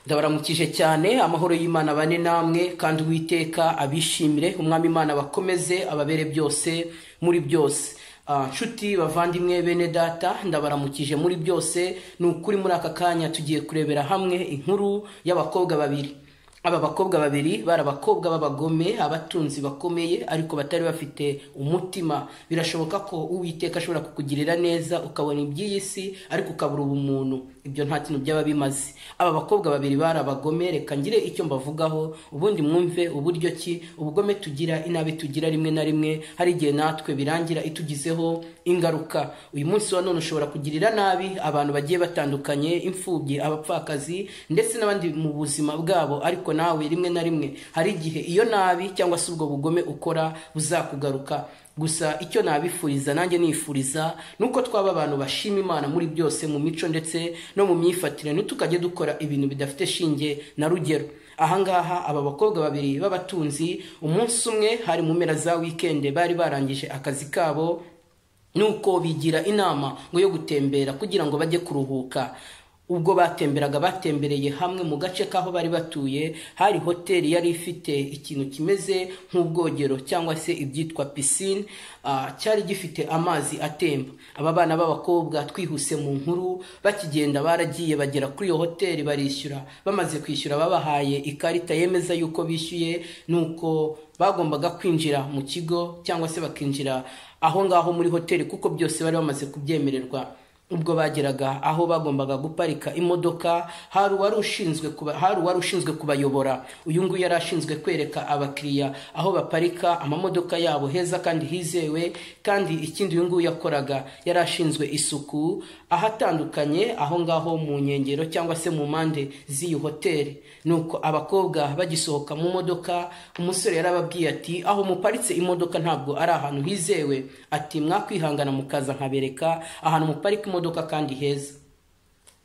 Ndabaramukije cyane amahoro y'Imana bane namwe kandi Uwiteka abishimire umwami Imana bakomeze ababere byose muri byose. Nshuti bavandimwe bene data ndabaramukije muri byose. Nukuri muri aka kanya tugiye kurebera hamwe inkuru y'abakobwa babiri. Aba bakobwa babiri bari abakobwa b'abagome, abatunzi bakomeye ariko batari bafite umutima. Birashoboka ko Uwiteka ashobora kukugirira neza ukabona iby'iyi si ariko ukabura ubumuntu. Ibyo nta kintu byaba bimaze. Aba bakobwa babiri bari abagome, reka ngire icyo mbavugaho ubundi mwumve uburyo ki ubugome tugira, inabi tugira rimwe na rimwe hari igihe natwe birangira itugizeho ingaruka. Uyu munsi wa none ushobora kugirira nabi abantu bagiye batandukanye, imfubyi, abapfakazi ndetse n'abandi mu buzima bwabo, ariko nawe rimwe na rimwe hari igihe iyo nabi cyangwa se ubwo bugome ukora buzakugaruka. Gusa icyo nabifuriza nanjye nifuriza nuko twaba abantu bashima Imana muri byose, mu mico ndetse no mu myifatire, ntitukajye dukora ibintu bidafite shinge na rugero. Ahangaha aba bakobwa babiri b'abatunzi, umunsi umwe hari mu mpera za weekend, bari barangije akazi kabo nuko bigira inama ngo yo gutembera kugira ngo bajye kuruhuka. Ubwo batembereye hamwe mu gace kaho bari batuye, hari hoteli yari ifite ikintu kimeze nk'ubwogero cyangwa se ibyitwa piscine, cyari gifite amazi atemba. Aba bana b'abakobwa twihuse mu nkuru, bakigenda baragiye bagera kuri iyo hoteli barishyura. Bamaze kwishyura babahaye ikarita yemeza yuko bishyuye, nuko bagombaga kwinjira mu kigo cyangwa se bakinjira aho ngaho muri hoteli kuko byose bari bamaze kubyemererwa. Ubwo bageraga aho bagombaga guparika imodoka, hari uwari ushinzwe kubayobora. Uyu nguyu yari ashinzwe kwereka abakiriya aho baparika amamodoka yabo heza kandi hizewe, kandi ikindi uyu nguyu yakoraga yari ashinzwe isuku ahatandukanye aho ngaho mu nkengero cyangwa se mu mpande z'iyi hoteli. Nuko abakobwa bagisohoka mu modoka, umusore yarababwiye ati aho muparitse imodoka ntabwo ari ahantu hizewe, ati mwakwihangana mukaza nkabereka ahantu muparika imodoka kandi heza.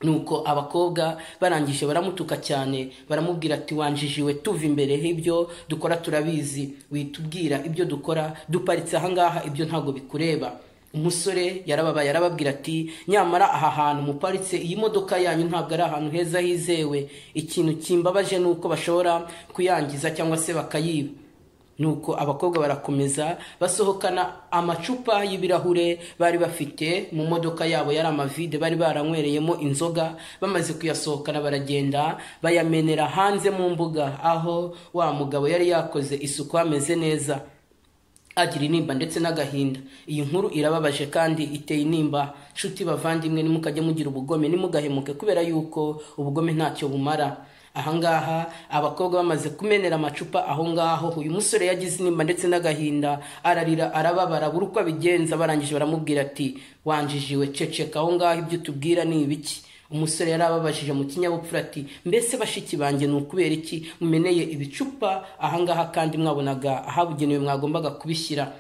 Nuko abakobwa barangije baramutuka cyane, baramubwira ati wanjijiwe, tuva imbere, ibyo dukora turabizi, witubwira ibyo dukora, duparitse ahangaha ibyo ntabwo bikureba. Umusore yarababaye arababwira ati nyamara aha hantu muparitse iyi modoka yanyu ntabwo ari ahantu heza hizewe, ikintu kimbabaje nuko bashobora kuyangiza cyangwa se bakayiba. Nuko abakobwa barakomeza basohokana amacupa y'ibirahure bari bafite mu modoka yabo, yari amavide bari baranywereyemo inzoga. Bamaze kuyasohokana baragenda bayamenera hanze mu mbuga aho wa mugabo yari yakoze isuku hameze neza, agira intimba ndetse n'agahinda. Iyi nkuru irababaje kandi iteye intimba. Nshuti bavandimwe, nimukajye mugira ubugome, nimugahemuke kubera yuko ubugome ntacyo bumara. Ahangaha abakobwa bamaze kumenera amacupa aho ngaho, uyu musore yagize intimba ndetse n'agahinda, ararira arababara buri uko abigenza. Barangije baramubwira ati wanjijiwe, ceceka aho ngaho, ibyo tubwira ni ibiki? Umusore yarababajije mu kinyabupfura ati mbese bashiki banjye ni ukubera iki mumeneye ibicupa ahangaha kandi mwabonaga ahabugenewe mwagombaga kubishyira?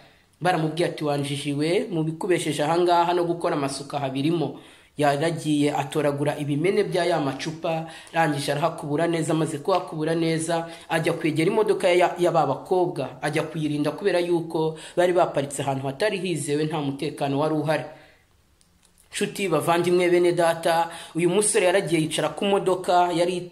Baramubwiye ati wanjijiwe, mu bikubesheje ahangaha no gukora amasuka habirimo. Yaragiye atoragura ibimene bya ya macupa, rangije arahakubura neza. Amaze kuhakubura neza ajya kwegera imodoka y'aba bakobwa, ajya kuyirinda kubera yuko bari baparitse ahantu hatari hizewe, nta mutekano wari uhari. Nshuti bavandimwe bene data, uyu musore yaragiye yicara ku modoka yari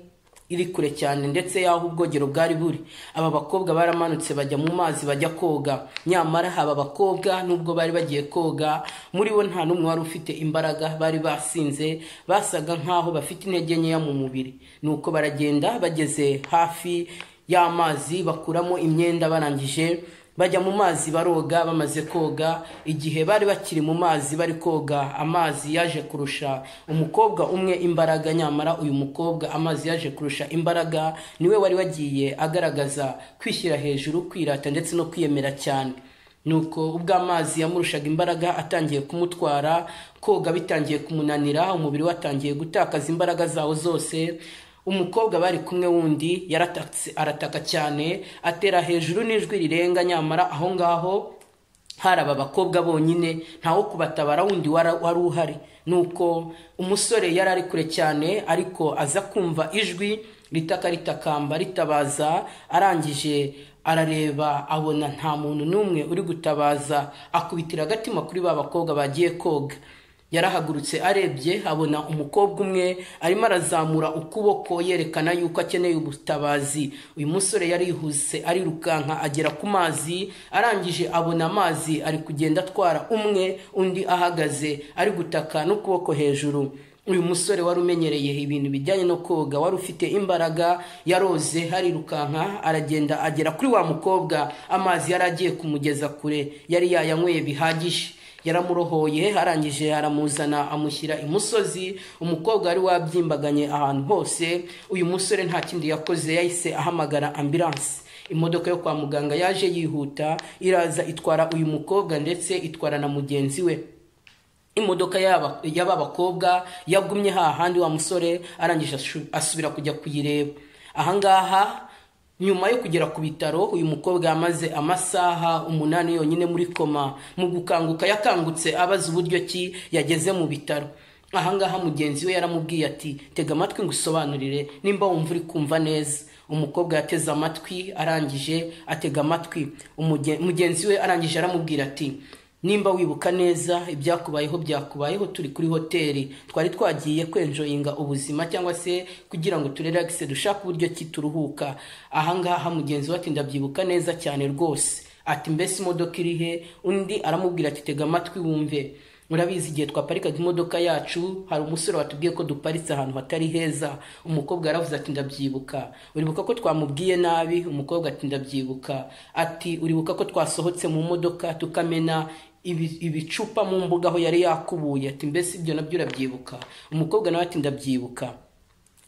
iri kure cyane ndetse yaho ubwogero bwari buri. Aba bakobwa baramanutse bajya mu mazi bajya koga. Nyamara aba bakobwa nubwo bari bagiye koga, muri bo nta n'umwe wari ufite imbaraga, bari basinze, basaga nkaho bafite intege nkeya mu mubiri. Nuko baragenda bageze hafi y'amazi bakuramo imyenda, barangije bajya mu mazi baroga. Bamaze koga, igihe bari bakiri mu mazi bari koga, amazi yaje kurusha umukobwa umwe imbaraga. Nyamara uyu mukobwa amazi yaje kurusha imbaraga niwe wari wagiye agaragaza kwishyira hejuru, kwirata ndetse no kwiyemera cyane. Nuko ubwo amazi yamurushaga imbaraga atangiye kumutwara, koga bitangiye kumunanira, umubiri watangiye gutakaza imbaraga zawo zose. Umukobwa bari kumwe wundi yaratatse arataka cyane, atera hejuru n'ijwi rirenga. Nyamara aho ngaho hari aba bakobwa bonyine, ntawo kubatabara wundi wari uhari. Nuko umusore yari ari kure cyane ariko aza kumva ijwi ritakamba ritabaza. Arangije arareba abona nta muntu n'umwe uri gutabaza, akubitira agatima kuri ba bakobwa bagiye koga. yarahagurutse arebye abona umukobwa umwe arimo arazamura ukuboko yerekana yuko akeneye ubutabazi. Uyu musore yarihuse arirukanka agera ku mazi, arangije abona amazi ari kugenda atwara umwe, undi ahagaze ari gutaka n'ukuboko hejuru. Uyu musore wari umenyereye ibintu bijyanye no koga, wari ufite imbaraga, yaroze harirukanka aragenda agera kuri wa mukobwa. Amazi yaragiye kumugeza kure, yari yayanyweye bihagije. Yaramurohoye arangije aramuzana amushyira imusozi. Umukobwa wari wabyimbaganye ahantu hose. Uyu musore nta kindi yakoze, yahise ahamagara ambulance. Imodoka yo kwa muganga yaje yihuta, iraza itwara uyu mukobwa ndetse itwara na mugenzi we. Imodoka y'aba bakobwa yagumye hahandi wa musore, arangije asubira kujya kuyireba. Ahangaha nyuma yo kugera ku bitaro, uyu mukobwa yamaze amasaha 8 yonyine muri koma. Mu gukanguka yakangutse abaza uburyo ki yageze mu bitaro. Ahangaha mugenzi we yaramubwiye ati tega amatwi ngusobanurire nimba wumva uri kumva neza. Umukobwa yateze amatwi arangije atega amatwi. Mugenzi we arangije aramubwira ati nimba wibuka neza byakubayeho turi kuri hoteli, twari twagiye kwenjoyinga ubuzima cyangwa se kugira ngo turelaxe dushaka uburyo ki turuhuka. Ahangaha mugenzi we ati ndabyibuka neza cyane rwose. Ati mbese imodoka iri he? Undi aramubwira ati tega amatwi wumve. Murabizi igihe twaparikaga imodoka yacu hari umusore watubwiye ko duparitse ahantu hatari heza. Umukobwa yaravuze ati ndabyibuka. Uribuka ko twamubwiye nabi? Umukobwa ati ndabyibuka. Ati uribuka ko twasohotse mu modoka tukamena ibicupa mu mbuga aho yari yakubuye? Ati mbese ibyo nabyo urabyibuka? Umukobwa nawe ati ndabyibuka.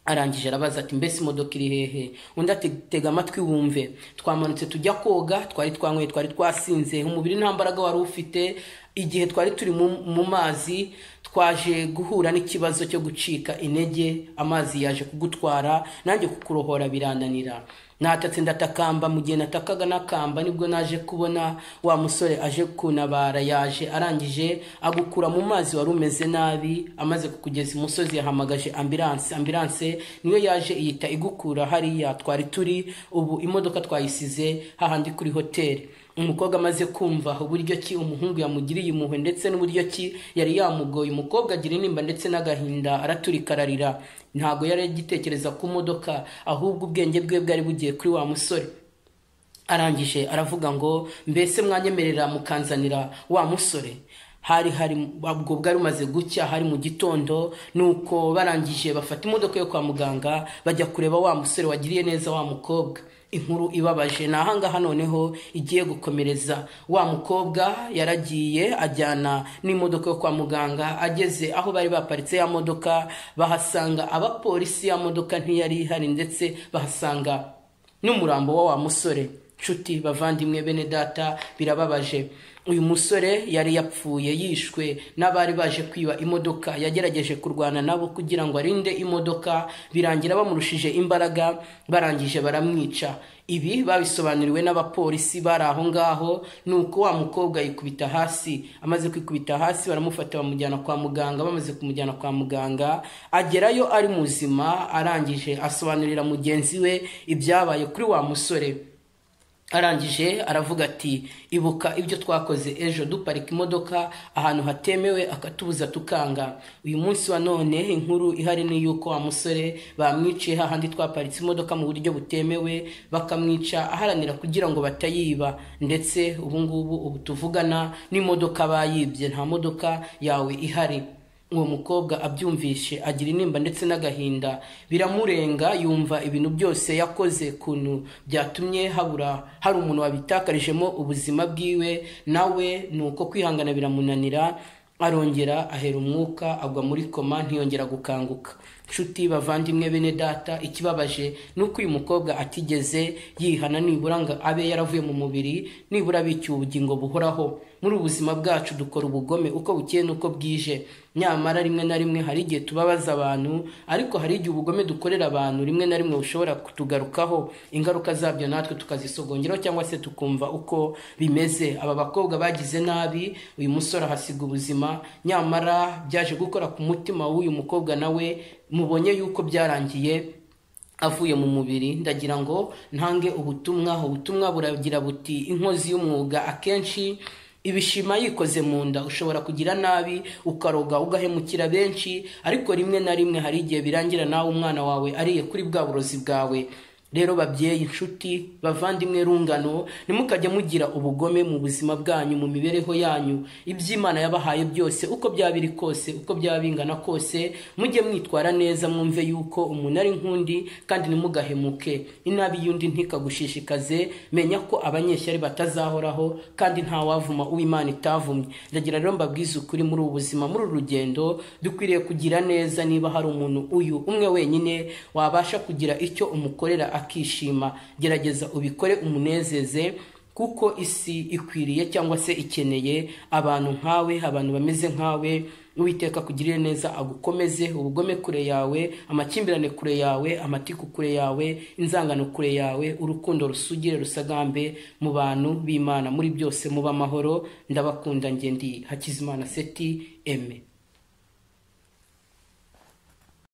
Arangije arabaza ati mbese imodoka iri hehe? Undi ati tega amatwi wumve. Twamanutse tujya koga, twari twanyweye, twari twasinze, umubiri nta mbaraga wari ufite. Igihe twari turi mu mazi twaje guhura n'ikibazo cyo gucika intege, amazi yaje kugutwara, nanjye kukurohora birananira. Natatse ndatakamba, mu gihe natakaga nakamba nibwo naje kubona wa musore aje kunabara. Yaje arangije agukura mu mazi wari umeze nabi, amaze kukugeza imusozi yahamagaje ambulance niyo yaje iyita igukura hariya twari turi. Ubu imodoka twayisize hahandi kuri hoteli. Umukobwa amaze kumva uburyo ki umuhungu yamugiriye impuhwe ndetse n'uburyo ki yari yamugoye, umukobwa agira intimba ndetse n'agahinda, araturika ararira. Ntago yari agitekereza ku modoka, ahubwo ubwenge bwe bwari bugiye kuri wa musore. Arangije aravuga ngo mbese mwanyemerera mukanzanira wa musore? Hari ubwo bwari umaze gucya, hari mu gitondo. Nuko barangije bafata imodoka yo kwa muganga bajya kureba wa musore wagiriye neza wa mukobwa. Inkuru ibabaje nahangaha noneho igiye gukomereza. Wa mukobwa yaragiye ajyana n'imodoka yo kwa muganga. Ageze aho bari baparitse ya modoka bahasanga abapolisi, ya modoka ntiyari ihari ndetse bahasanga n'umurambo wa musore. Nshuti bavandimwe bene data, birababaje. Uyu musore yari yapfuye yishwe n'abari baje kwiba imodoka. Yagerageje kurwana nabo kugira ngo arinde imodoka, birangira bamurushije imbaraga, barangije baramwica. Ibi babisobanuriwe n'abapolisi bari aho ngaho. Nuko wa mukobwa yikubita hasi. Amaze kwikubita hasi baramufata bamujyana kwa muganga. Bamaze kumujyana kwa muganga agerayo ari muzima. Arangije asobanurira mugenzi we ibyabaye kuri wa musore. Arangije aravuga ati ibuka ibyo twakoze ejo duparika imodoka ahantu hatemewe akatubuza tukanga. Uyu munsi wa none inkuru ihari ni yuko wa musore bamwiciye hahandi twaparitse imodoka mu buryo butemewe, bakamwica aharanira kugira ngo batayiba. Ndetse ubu tuvugana n'imodoka bayibye, nta modoka yawe ihari. Uwo mukobwa abyumvishe agira intimba ndetse n'agahinda, biramurenga. Yumva ibintu byose yakoze kuntu byatumye hari umuntu wabitakarijemo ubuzima bwiwe, nawe nuko kwihangana biramunanira. Arongera ahera umwuka, agwa muri koma, ntiyongera gukanguka. Nshuti bavandimwe bene data, ikibabaje nuko uyu mukobwa atigeze yihana, nibura ngo abe yaravuye mu mubiri, nibura bicyuye ubugingo buhoraho. Muri ubuzima bwacu dukora ubugome uko bukeye nuko bwije. Nyamara rimwe na rimwe hari igihe tubabaza abantu, ariko hari igihe ubugome dukorera abantu rimwe na rimwe bushobora kutugarukaho, ingaruka zabyo natwe tukazisogongeraho cyangwa se tukumva uko bimeze. Aba bakobwa bagize nabi, uyu musore ahasiga ubuzima, nyamara byaje gukora ku mutima w'uyu mukobwa nawe mubonye yuko byarangiye avuye mu mubiri. Ndagira ngo ntange ubutumwa buragira buti inkozi y'umwuga akenshi ibishima yikoze mu nda. Ushobora kugira nabi ukaroga ugahemukira benshi, ariko rimwe na rimwe hari igihe birangira nawe umwana wawe ariye kuri bwa burozi bwawe. Rero babyeyi, inshuti, bavandimwe, rungano, nimukajya mugira ubugome mu buzima bwanyu, mu mibereho yanyu. Iby'Imana yabahaye byose, uko byaba biri kose, uko byaba bingana kose, mujye mwitwara neza, mwumve yuko umuntu ari nkundi, kandi nimugahemuke. Inabi y'undi ntikagushishikaze. Menya ko abanyeshyari batazahoraho, kandi nta wavuma uw'Imana itavumye. Ndagira rero mbabwize ukuri, muri ubu buzima, muri uru rugendo, dukwiriye kugira neza. Niba hari umuntu uyu umwe wenyine wabasha kugira icyo umukorera akishima, gerageza ubikore, umunezeze, kuko isi ikwiriye cyangwa se ikeneye abantu nkawe, abantu bameze nkawe. Uwiteka kugirire neza, agukomeze. Ubugome kure yawe, amakimbirane kure yawe, amatiku kure yawe, inzangano kure yawe, urukundo rusugire, rusagambe mu bantu b'Imana. Muri byose muba amahoro. Ndabakunda. Ndi Hakizimana Seti Aime.